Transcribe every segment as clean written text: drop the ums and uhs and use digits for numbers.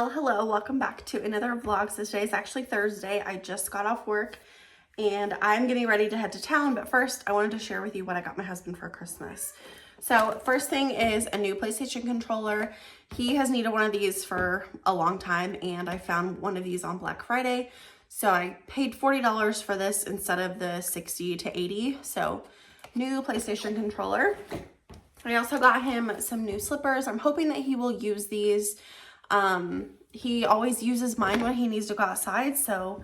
Well, hello, welcome back to another vlog. So today is actually Thursday. I just got off work and I'm getting ready to head to town, but first I wanted to share with you what I got my husband for Christmas. So first thing is a new PlayStation controller. He has needed one of these for a long time and I found one of these on Black Friday. So I paid $40 for this instead of the $60 to $80. So new PlayStation controller. I also got him some new slippers. I'm hoping that he will use these. He always uses mine when he needs to go outside, so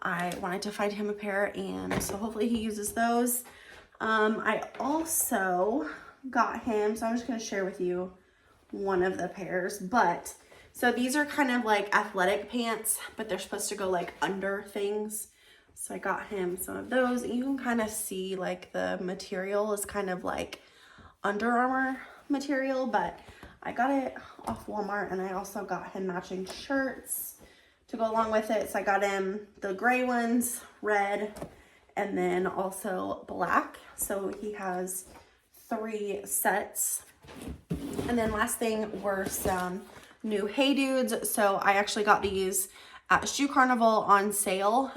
I wanted to find him a pair, and so hopefully he uses those. I also got him, so I'm just going to share with you one of the pairs, but so these are kind of like athletic pants, but they're supposed to go like under things. So I got him some of those, and you can kind of see like the material is kind of like Under Armour material, but I got it off Walmart, and I also got him matching shirts to go along with it. So I got him the gray ones, red, and then also black. So he has 3 sets. And then last thing were some new Hey Dudes. So I actually got these at Shoe Carnival on sale.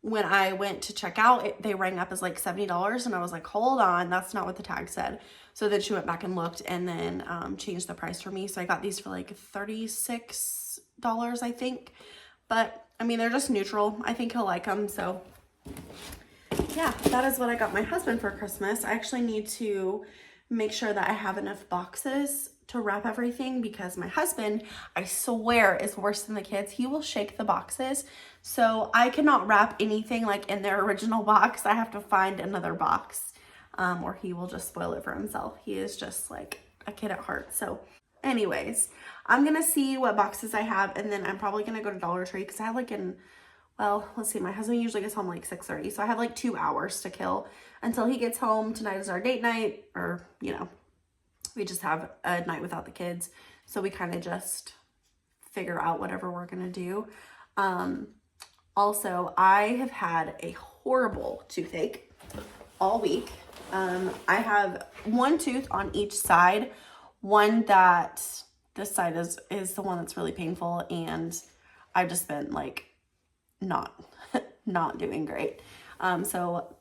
When I went to check out, they rang up as like $70, and I was like, hold on, that's not what the tag said. So then she went back and looked and then changed the price for me. So I got these for like $36, I think. But I mean, they're just neutral. I think he'll like them. So yeah, that is what I got my husband for Christmas. I actually need to make sure that I have enough boxes to wrap everything, because my husband, I swear, is worse than the kids. He will shake the boxes. So I cannot wrap anything like in their original box. I have to find another box, or he will just spoil it for himself. He is just like a kid at heart. So anyways, I'm going to see what boxes I have, and then I'm probably going to go to Dollar Tree, because I have like well, let's see, my husband usually gets home like 6:30. So I have like 2 hours to kill until he gets home. Tonight is our date night, or, you know, we just have a night without the kids. So we kind of just figure out whatever we're going to do. Also, I have had a horrible toothache all week. I have one tooth on each side. One that this side is the one that's really painful. And I've just been like not doing great. So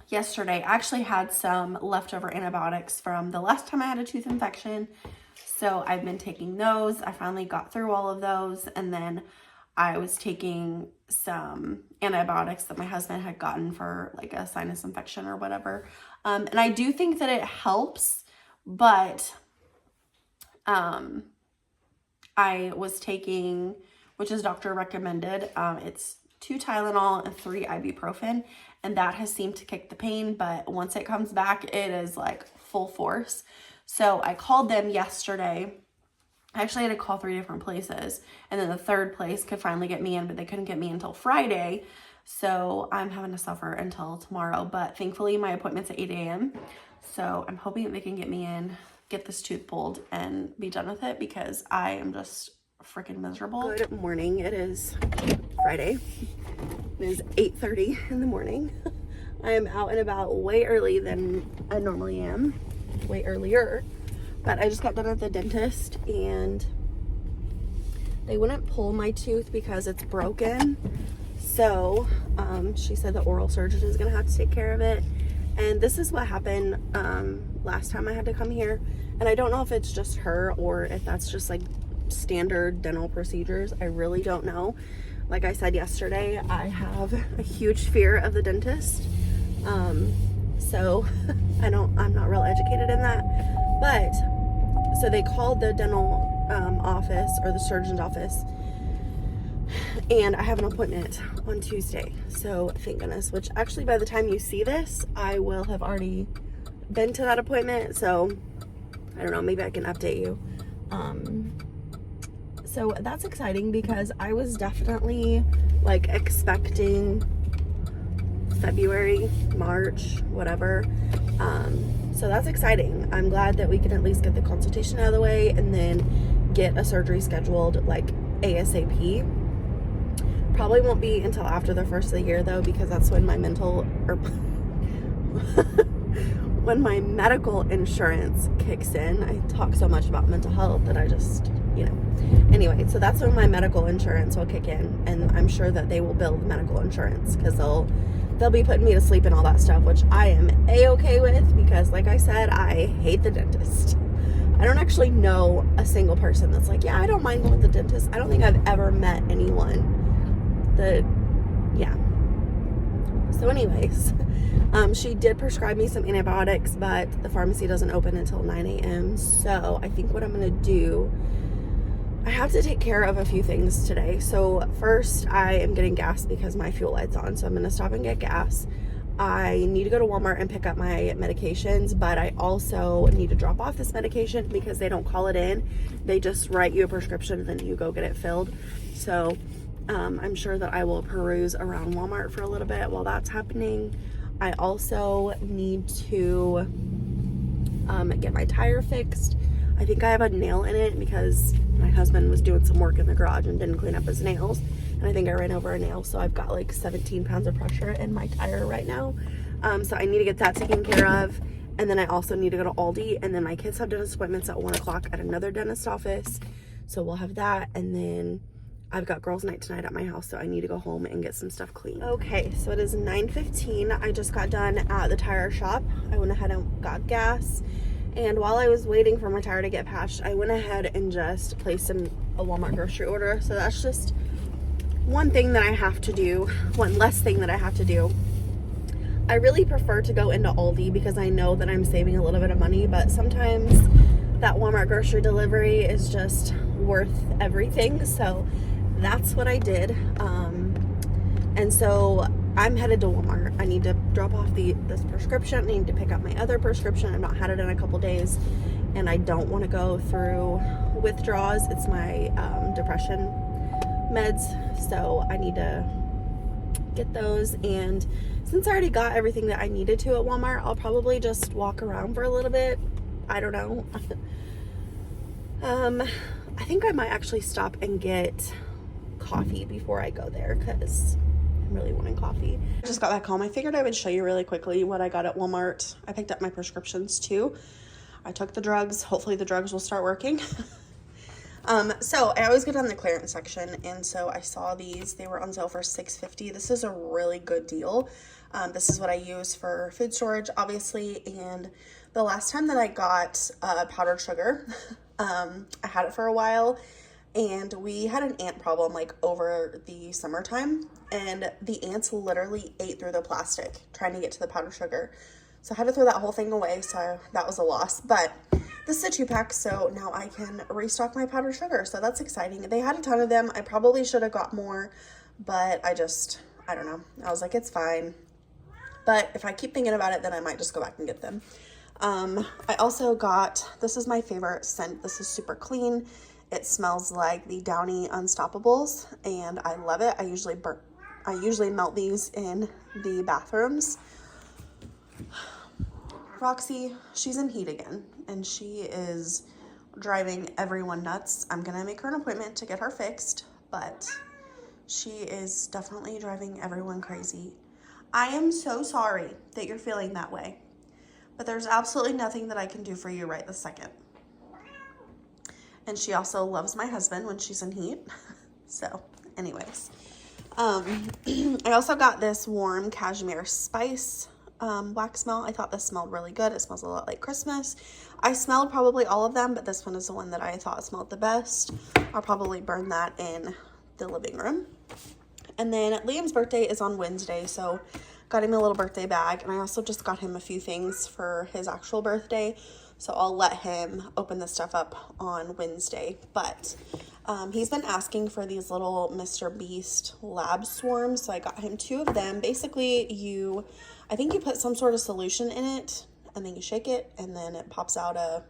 yesterday I actually had some leftover antibiotics from the last time I had a tooth infection. So I've been taking those. I finally got through all of those. And then I was taking some antibiotics that my husband had gotten for like a sinus infection or whatever. And I do think that it helps, but I was taking, which is doctor recommended, it's 2 Tylenol and 3 ibuprofen, and that has seemed to kick the pain, but once it comes back, it is like full force. So I called them yesterday. I actually had to call 3 different places, and then the third place could finally get me in, but they couldn't get me until Friday. So I'm having to suffer until tomorrow, but thankfully my appointment's at 8 a.m. So I'm hoping that they can get me in, get this tooth pulled, and be done with it, because I am just freaking miserable. Good morning. It is Friday. It is 8:30 in the morning. I am out and about way early than I normally am. Way earlier. But I just got done at the dentist, and they wouldn't pull my tooth because it's broken. So she said the oral surgeon is going to have to take care of it. And this is what happened last time I had to come here. And I don't know if it's just her or if that's just like standard dental procedures. I really don't know. Like I said yesterday, I have a huge fear of the dentist. So I'm not real educated in that. But so they called the dental office, or the surgeon's office, and I have an appointment on Tuesday. So thank goodness, which actually by the time you see this, I will have already been to that appointment. So I don't know, maybe I can update you. So that's exciting, because I was definitely like expecting February, March, whatever. So that's exciting. I'm glad that we can at least get the consultation out of the way and then get a surgery scheduled like ASAP. Probably won't be until after the first of the year though, because that's when my when my medical insurance kicks in. I talk so much about mental health that I just you know. Anyway, so that's when my medical insurance will kick in, and I'm sure that they will bill the medical insurance because they'll be putting me to sleep and all that stuff, which I am a-okay with because, like I said, I hate the dentist. I don't actually know a single person that's like, yeah, I don't mind going to the dentist. I don't think I've ever met anyone that, yeah. So anyways, she did prescribe me some antibiotics, but the pharmacy doesn't open until 9 a.m. So I think what I'm going to do, I have to take care of a few things today. So first, I am getting gas because my fuel light's on. So I'm going to stop and get gas. I need to go to Walmart and pick up my medications, but I also need to drop off this medication because they don't call it in. They just write you a prescription and then you go get it filled. So I'm sure that I will peruse around Walmart for a little bit while that's happening. I also need to get my tire fixed. I think I have a nail in it because my husband was doing some work in the garage and didn't clean up his nails. And I think I ran over a nail, so I've got like 17 pounds of pressure in my tire right now. So I need to get that taken care of. And then I also need to go to Aldi. And then my kids have dentist appointments at 1 o'clock at another dentist office. So we'll have that. And then I've got girls' night tonight at my house, so I need to go home and get some stuff clean. Okay, so it is 9:15. I just got done at the tire shop. I went ahead and got gas. And while I was waiting for my tire to get patched, I went ahead and just placed a Walmart grocery order. So that's just one thing that I have to do, one less thing that I have to do. I really prefer to go into Aldi because I know that I'm saving a little bit of money, but sometimes that Walmart grocery delivery is just worth everything. So that's what I did. And so I'm headed to Walmart. I need to drop off this prescription. I need to pick up my other prescription. I've not had it in a couple days, and I don't want to go through withdrawals. It's my depression meds, so I need to get those. And since I already got everything that I needed to at Walmart, I'll probably just walk around for a little bit. I don't know. I think I might actually stop and get coffee before I go there because I'm really wanting coffee. I just got back home. I figured I would show you really quickly what I got at Walmart. I picked up my prescriptions too. I took the drugs. Hopefully the drugs will start working. So I always get on the clearance section, and so I saw these. They were on sale for $6.50. This is a really good deal. This is what I use for food storage, obviously, and the last time that I got powdered sugar, I had it for a while, and we had an ant problem like over the summertime, and the ants literally ate through the plastic trying to get to the powdered sugar. So I had to throw that whole thing away, so that was a loss. But this is a 2-pack, so now I can restock my powdered sugar, so that's exciting. They had a ton of them. I probably should have got more, but I don't know. I was like, it's fine. But if I keep thinking about it, then I might just go back and get them. I also got, this is my favorite scent. This is super clean. It smells like the Downy Unstoppables, and I love it. I usually melt these in the bathrooms. Roxy, she's in heat again, and she is driving everyone nuts. I'm gonna make her an appointment to get her fixed, but she is definitely driving everyone crazy. I am so sorry that you're feeling that way, but there's absolutely nothing that I can do for you right this second. And she also loves my husband when she's in heat. So anyways, I also got this warm cashmere spice wax smell. I thought this smelled really good. It smells a lot like Christmas. I smelled probably all of them, but this one is the one that I thought smelled the best. I'll probably burn that in the living room. And then Liam's birthday is on Wednesday, so got him a little birthday bag, and I also just got him a few things for his actual birthday, so I'll let him open this stuff up on Wednesday. But he's been asking for these little Mr. Beast lab swarms, so I got him 2 of them. Basically, I think you put some sort of solution in it, and then you shake it, and then it pops out a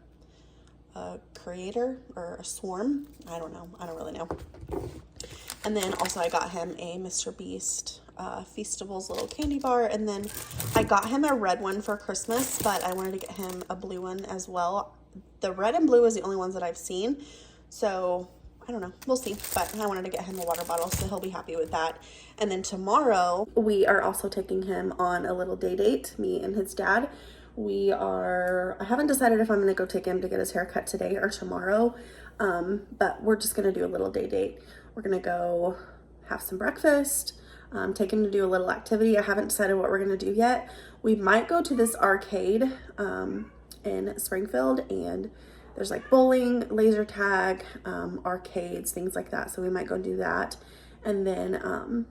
creator or a swarm. I don't know. I don't really know. And then also I got him a Mr. Beast Feastables little candy bar, and then I got him a red one for Christmas, but I wanted to get him a blue one as well. The red and blue is the only ones that I've seen, so I don't know, we'll see. But I wanted to get him a water bottle, so he'll be happy with that. And then tomorrow we are also taking him on a little day date, me and his dad. I haven't decided if I'm gonna go take him to get his hair cut today or tomorrow. But we're just gonna do a little day date. We're gonna go have some breakfast, take him to do a little activity. I haven't decided what we're gonna do yet. We might go to this arcade in Springfield, and there's like bowling, laser tag, arcades, things like that. So we might go do that. And then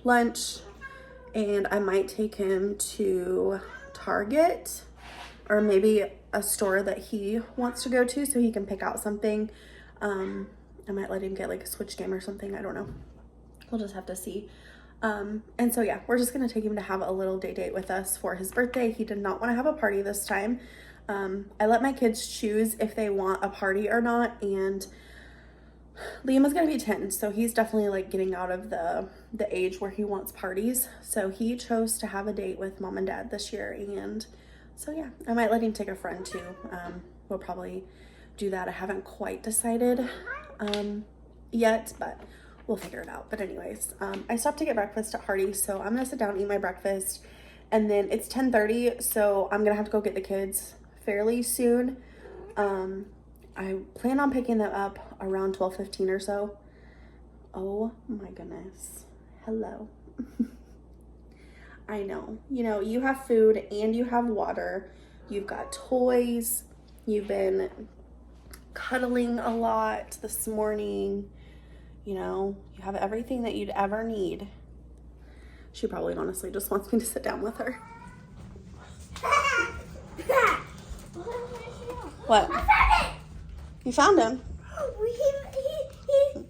lunch, and I might take him to Target or maybe a store that he wants to go to so he can pick out something. I might let him get like a Switch game or something. I don't know. We'll just have to see. And so yeah, we're just gonna take him to have a little day date with us for his birthday. He did not want to have a party this time. I let my kids choose if they want a party or not, and Liam is gonna be 10, so he's definitely like getting out of the age where he wants parties. So he chose to have a date with mom and dad this year, and so yeah, I might let him take a friend too. We'll probably do that. I haven't quite decided yet, but we'll figure it out. But anyways, I stopped to get breakfast at Hardee's, so I'm gonna sit down and eat my breakfast, and then it's 10:30, so I'm gonna have to go get the kids fairly soon. I plan on picking them up around 12:15 or so. Oh my goodness. Hello. I know. You know, you have food and you have water. You've got toys. You've been cuddling a lot this morning. You know, you have everything that you'd ever need. She probably honestly just wants me to sit down with her. What? I found it! You found him?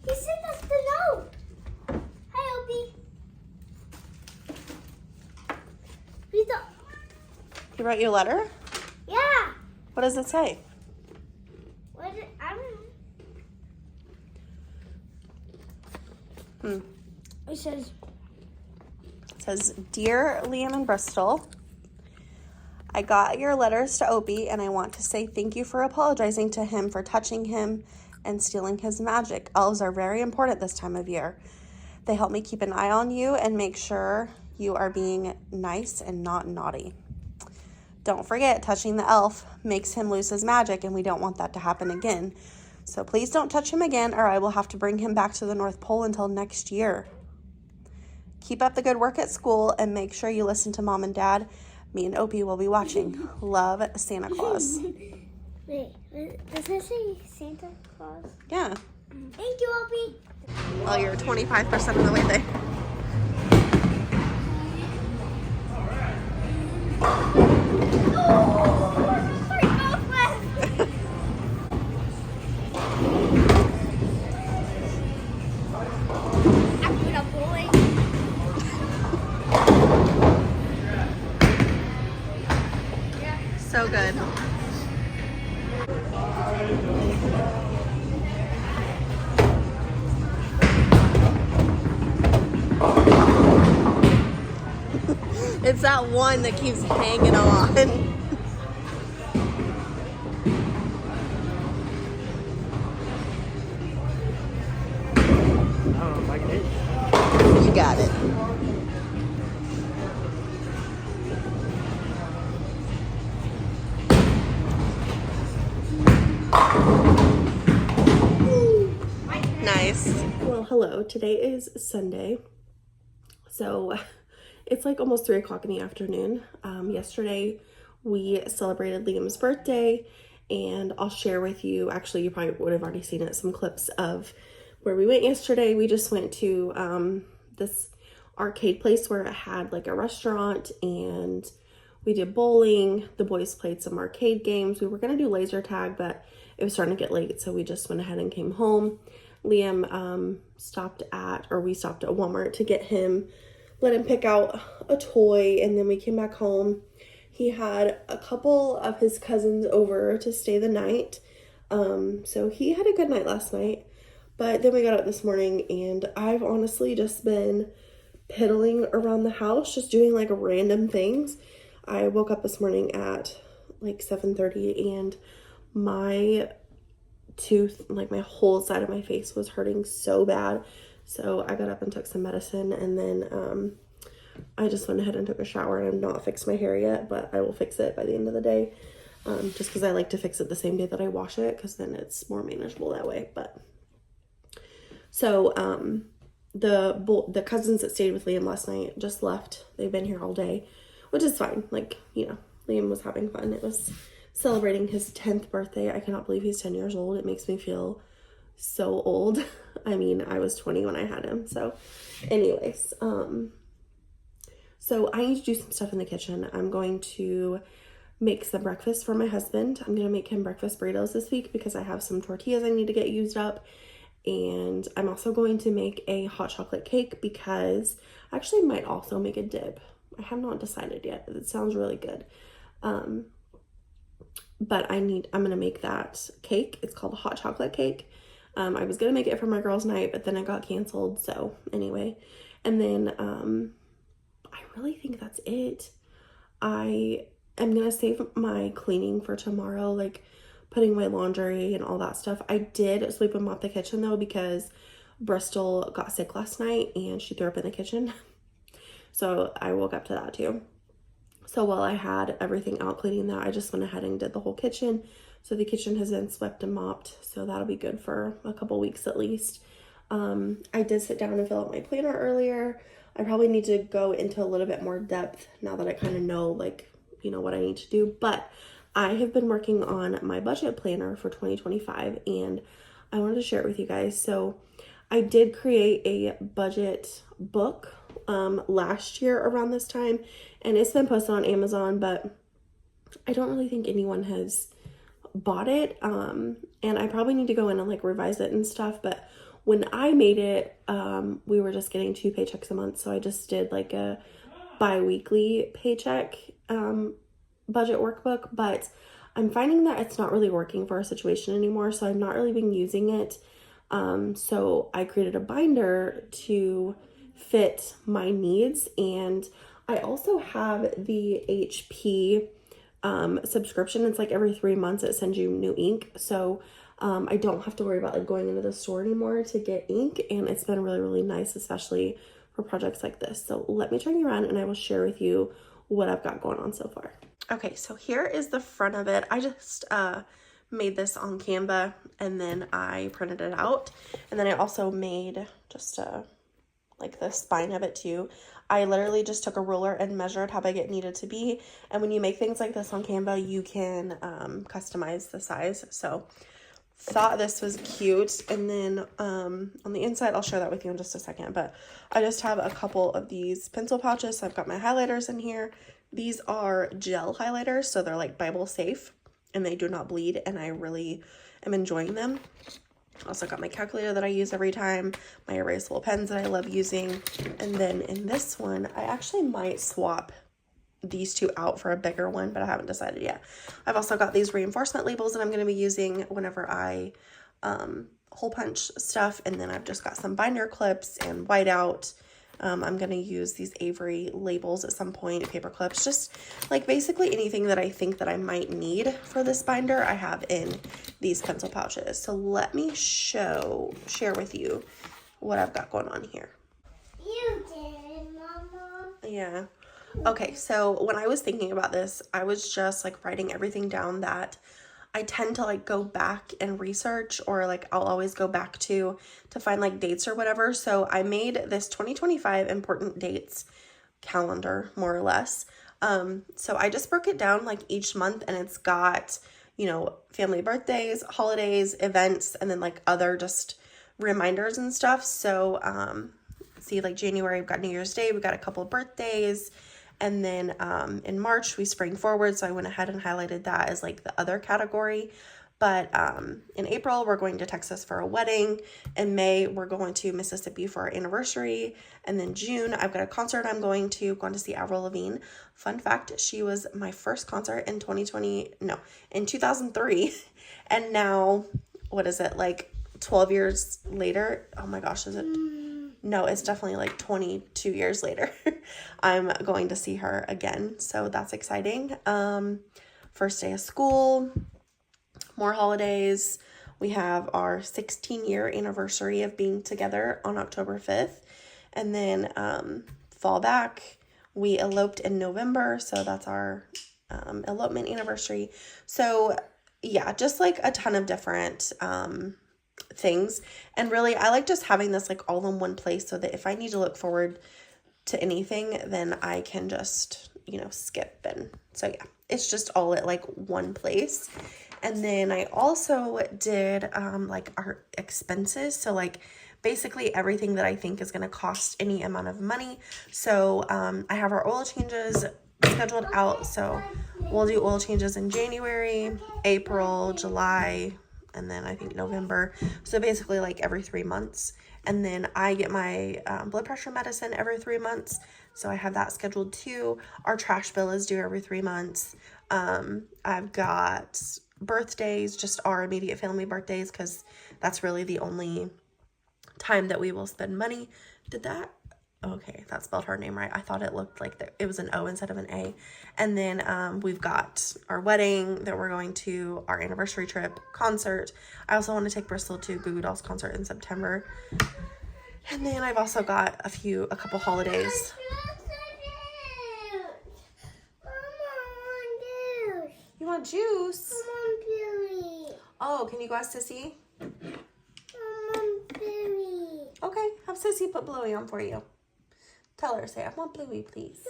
He sent us the note. Hi, Opie. He wrote you a letter? Yeah. What does it say? I don't know. It says, Dear Liam and Brystal, I got your letters to Opie, and I want to say thank you for apologizing to him for touching him and stealing his magic. Elves are very important this time of year. They help me keep an eye on you and make sure you are being nice and not naughty. Don't forget, touching the elf makes him lose his magic, and we don't want that to happen again. So please don't touch him again, or I will have to bring him back to the North Pole until next year. Keep up the good work at school, and make sure you listen to Mom and Dad. Me and Opie will be watching. Love, Santa Claus. Wait, does that say Santa Claus? Yeah. Thank you, Opie. Well, you're 25% of the way there. So good. It's that one that keeps hanging on. You got it. Nice. Well, hello. Today is Sunday. So it's like almost 3 o'clock in the afternoon. Yesterday we celebrated Liam's birthday, and I'll share with you, actually you probably would have already seen it, some clips of where we went yesterday. We just went to this arcade place where it had like a restaurant, and we did bowling. The boys played some arcade games. We were going to do laser tag, but it was starting to get late, so we just went ahead and came home. Liam we stopped at Walmart to get him, let him pick out a toy, and then we came back home. He had a couple of his cousins over to stay the night, so he had a good night last night. But then we got up this morning, and I've honestly just been piddling around the house, just doing like random things. I woke up this morning at like 7:30, and my tooth, like my whole side of my face was hurting so bad. So I got up and took some medicine, and then I just went ahead and took a shower, and I've not fixed my hair yet, but I will fix it by the end of the day. just because I like to fix it the same day that I wash it, because then it's more manageable that way. But so the cousins that stayed with Liam last night just left. They've been here all day, which is fine. Like, you know, Liam was having fun. It was celebrating his 10th birthday. I cannot believe he's 10 years old. It makes me feel so old. I mean, I was 20 when I had him. So anyways, so I need to do some stuff in the kitchen. I'm going to make some breakfast for my husband. I'm going to make him breakfast burritos this week because I have some tortillas I need to get used up. And I'm also going to make a hot chocolate cake because I actually might also make a dip. I have not decided yet. It sounds really good. But I'm going to make that cake. It's called a hot chocolate cake. I was going to make it for my girls' night, but then it got canceled. So anyway, and then I really think that's it. I am going to save my cleaning for tomorrow, like putting away laundry and all that stuff. I did sweep and mop the kitchen though, because Brystal got sick last night and she threw up in the kitchen. So I woke up to that too. So while I had everything out cleaning that, I just went ahead and did the whole kitchen. So the kitchen has been swept and mopped. So that'll be good for a couple weeks at least. I did sit down and fill out my planner earlier. I probably need to go into a little bit more depth now that I kind of know, like, you know, what I need to do. But I have been working on my budget planner for 2025 and I wanted to share it with you guys. So I did create a budget book last year around this time, and it's been posted on Amazon, but I don't really think anyone has bought it. And I probably need to go in and like revise it and stuff. But when I made it, we were just getting 2 paychecks a month. So I just did like a bi-weekly paycheck budget workbook, but I'm finding that it's not really working for our situation anymore. So I've not really been using it. So I created a binder to fit my needs. And I also have the HP subscription. It's like every 3 months it sends you new ink. So I don't have to worry about like going into the store anymore to get ink. And it's been really, really nice, especially for projects like this. So let me turn you around and I will share with you what I've got going on so far. Okay, so here is the front of it. I just made this on Canva and then I printed it out. And then I also made just like the spine of it too. I literally just took a ruler and measured how big it needed to be. And when you make things like this on Canva, you can customize the size. So thought this was cute. And then on the inside, I'll share that with you in just a second. But I just have a couple of these pencil pouches. So I've got my highlighters in here. These are gel highlighters, so they're like Bible safe and they do not bleed, and I really am enjoying them. Also got my calculator that I use every time, my erasable pens that I love using. And then in this one, I actually might swap these two out for a bigger one, but I haven't decided yet. I've also got these reinforcement labels that I'm going to be using whenever I hole punch stuff. And then I've just got some binder clips and whiteout. I'm going to use these Avery labels at some point, paper clips, just like basically anything that I think that I might need for this binder, I have in these pencil pouches. So let me share with you what I've got going on here. You did, Mama. Yeah. Okay, so when I was thinking about this, I was just like writing everything down that I tend to like go back and research, or like I'll always go back to find like dates or whatever. So I made this 2025 important dates calendar, more or less. So I just broke it down like each month, and it's got, you know, family birthdays, holidays, events, and then like other just reminders and stuff. So see, like January, we've got New Year's Day, we've got a couple of birthdays. And then in March, we spring forward. So I went ahead and highlighted that as like the other category. But in April, we're going to Texas for a wedding. In May, we're going to Mississippi for our anniversary. And then June, I've got a concert I'm going to see Avril Lavigne. Fun fact, she was my first concert in 2003. And now, what is it, like 12 years later? Oh my gosh, is it? No, it's definitely like 22 years later. I'm going to see her again. So that's exciting. First day of school, more holidays. We have our 16-year anniversary of being together on October 5th. And then fall back, we eloped in November. So that's our elopement anniversary. So yeah, just like a ton of different things. And really, I like just having this like all in one place so that if I need to look forward to anything, then I can just, you know, skip. And so yeah, it's just all at like one place. And then I also did like our expenses. So like basically everything that I think is going to cost any amount of money. So I have our oil changes scheduled out. So we'll do oil changes in January, April, July, and then I think November. So basically like every 3 months. And then I get my blood pressure medicine every 3 months. So I have that scheduled too. Our trash bill is due every 3 months. I've got birthdays, just our immediate family birthdays, because that's really the only time that we will spend money. Did that? Okay, that spelled her name right. I thought it looked like it was an O instead of an A. And then we've got our wedding that we're going to, our anniversary trip, concert. I also want to take Brystal to Goo Goo Dolls concert in September. And then I've also got a couple holidays. You want juice? I want Bluey. Oh, can you go ask Sissy? I want Bluey. Okay, have Sissy put Bluey on for you. Tell her, say, I want Bluey, please.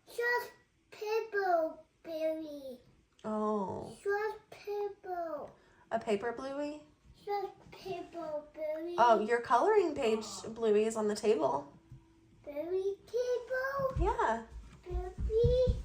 Just paper Bluey. Oh. Just paper. A paper Bluey? Just paper Bluey. Oh, your coloring page Bluey is on the table. Bluey table. Yeah. Bluey.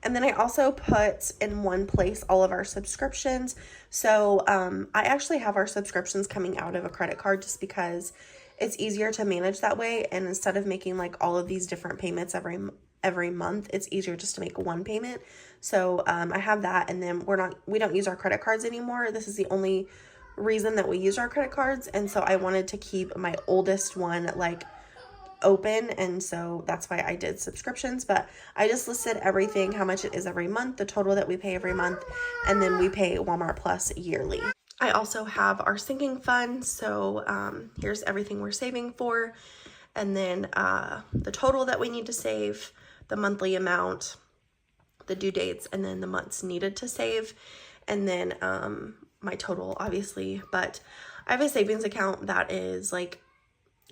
And then I also put in one place all of our subscriptions. So I actually have our subscriptions coming out of a credit card just because it's easier to manage that way. And instead of making like all of these different payments every month, it's easier just to make one payment. So I have that, and then we don't use our credit cards anymore. This is the only reason that we use our credit cards. And so I wanted to keep my oldest one like open, and so that's why I did subscriptions. But I just listed everything, how much it is every month, the total that we pay every month, and then we pay Walmart Plus yearly. I also have our sinking fund, so here's everything we're saving for, and then the total that we need to save, the monthly amount, the due dates, and then the months needed to save, and then my total obviously. But I have a savings account that is like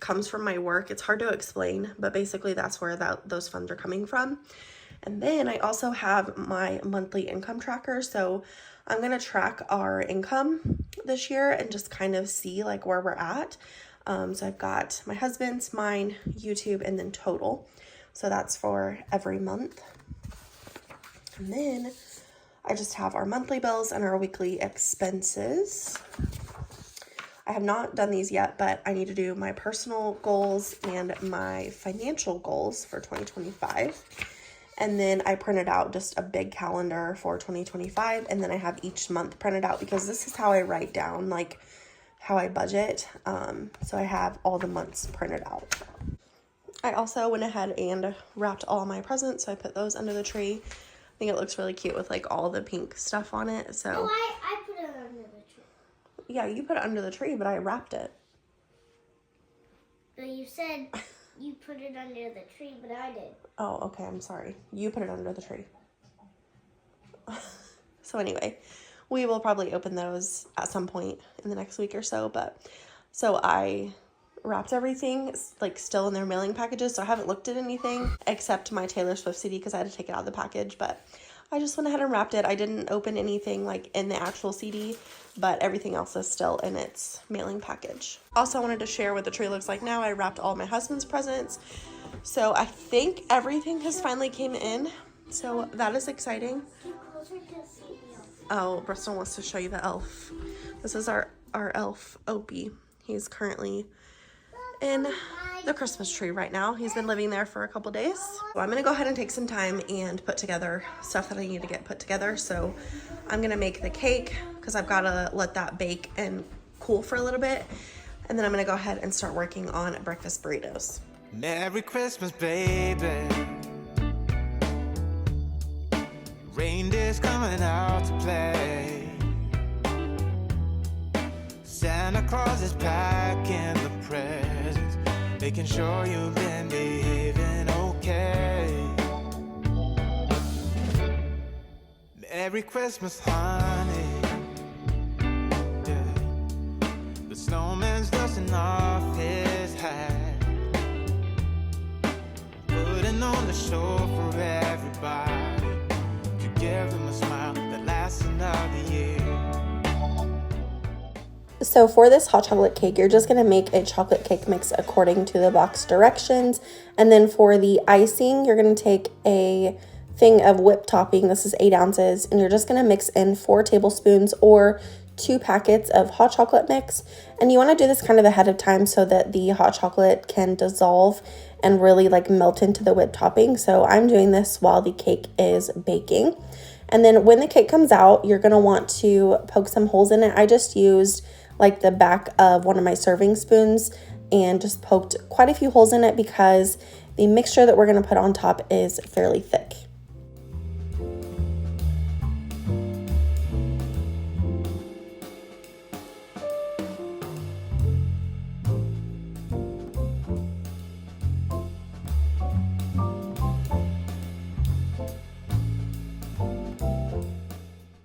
comes from my work. It's hard to explain, but basically that's where those funds are coming from. And then I also have my monthly income tracker. So I'm going to track our income this year and just kind of see like where we're at. So I've got my husband's, mine, YouTube, and then total. So that's for every month. And then I just have our monthly bills and our weekly expenses. I have not done these yet, but I need to do my personal goals and my financial goals for 2025. And then I printed out just a big calendar for 2025. And then I have each month printed out because this is how I write down like how I budget. So I have all the months printed out. I also went ahead and wrapped all my presents. So I put those under the tree. I think it looks really cute with like all the pink stuff on it. So Oh, I put it under the tree. Yeah, you put it under the tree, but I wrapped it. But you said you put it under the tree, but I did. Oh, okay, I'm sorry. You put it under the tree. So anyway, we will probably open those at some point in the next week or so. But so I wrapped everything like still in their mailing packages. So I haven't looked at anything except my Taylor Swift CD because I had to take it out of the package. But I just went ahead and wrapped it. I didn't open anything like in the actual CD, but everything else is still in its mailing package. Also, I wanted to share what the tree looks like now. I wrapped all my husband's presents. So I think everything has finally came in. So that is exciting. Get closer to see the elf. Oh, Brystal wants to show you the elf. This is our elf, Opie. He's currently in the Christmas tree right now. He's been living there for a couple days. So I'm gonna go ahead and take some time and put together stuff that I need to get put together. So I'm gonna make the cake because I've gotta let that bake and cool for a little bit. And then I'm gonna go ahead and start working on breakfast burritos. Merry Christmas, baby. Reindeer's coming out to play. Santa Claus is packing the presents, making sure you've been behaving okay. Merry Christmas, honey. Yeah. The snowman's dusting off his hat, putting on the show for everybody, to give them a smile that lasts another year. So for this hot chocolate cake, you're just going to make a chocolate cake mix according to the box directions. And then for the icing, you're going to take a thing of whipped topping. This is 8 ounces. And you're just going to mix in 4 tablespoons or 2 packets of hot chocolate mix. And you want to do this kind of ahead of time so that the hot chocolate can dissolve and really like melt into the whipped topping. So I'm doing this while the cake is baking. And then when the cake comes out, you're going to want to poke some holes in it. I just used like the back of one of my serving spoons and just poked quite a few holes in it because the mixture that we're going to put on top is fairly thick.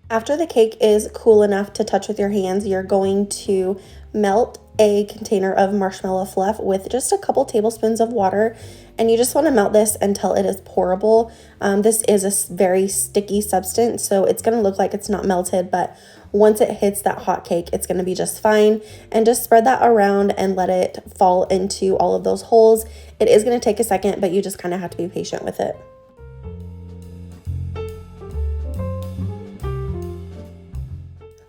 After the cake is cool enough to touch with your hands, you're going to melt a container of marshmallow fluff with just a couple tablespoons of water, and you just want to melt this until it is pourable. This is a very sticky substance, so it's going to look like it's not melted, but once it hits that hot cake, it's going to be just fine. And just spread that around and let it fall into all of those holes. It is going to take a second, but you just kind of have to be patient with it.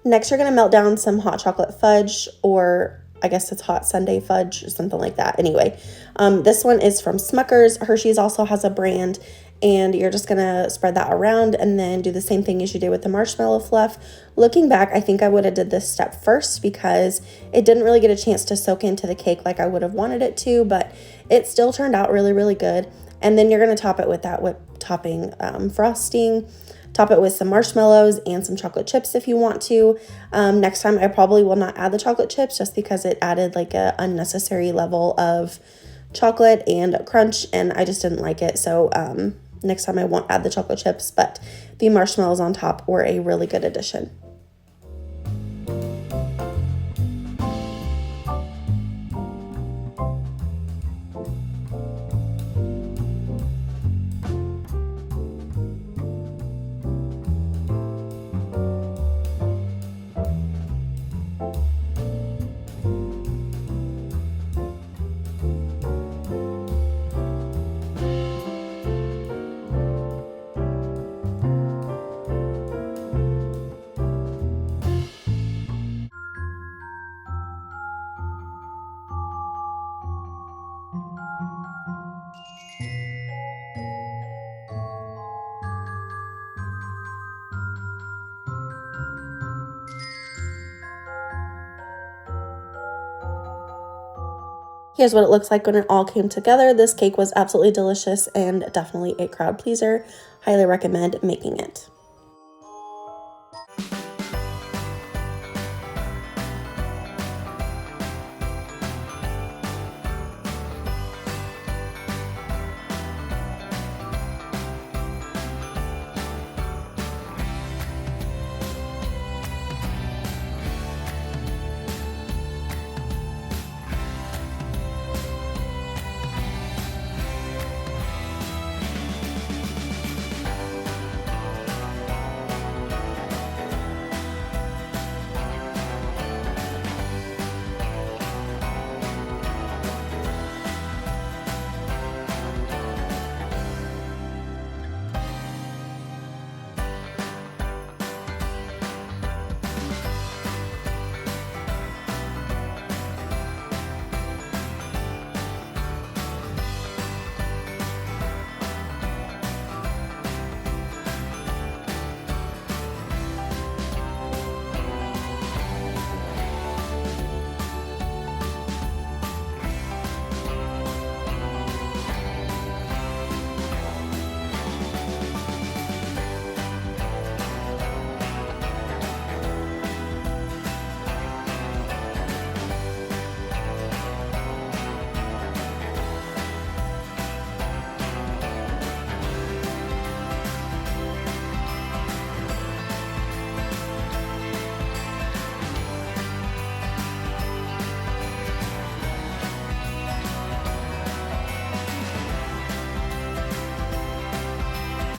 Next, you're going to melt down some hot chocolate fudge, or I guess it's hot sundae fudge or something like that. Anyway, this one is from Smucker's. Hershey's also has a brand, and you're just going to spread that around and then do the same thing as you did with the marshmallow fluff. Looking back, I think I would have did this step first because it didn't really get a chance to soak into the cake like I would have wanted it to, but it still turned out really, really good. And then you're going to top it with that whipped topping frosting. Top it with some marshmallows and some chocolate chips if you want to. Next time I probably will not add the chocolate chips just because it added like a unnecessary level of chocolate and crunch, and I just didn't like it. So next time I won't add the chocolate chips, but the marshmallows on top were a really good addition. Here's what it looks like when it all came together. This cake was absolutely delicious and definitely a crowd pleaser. Highly recommend making it.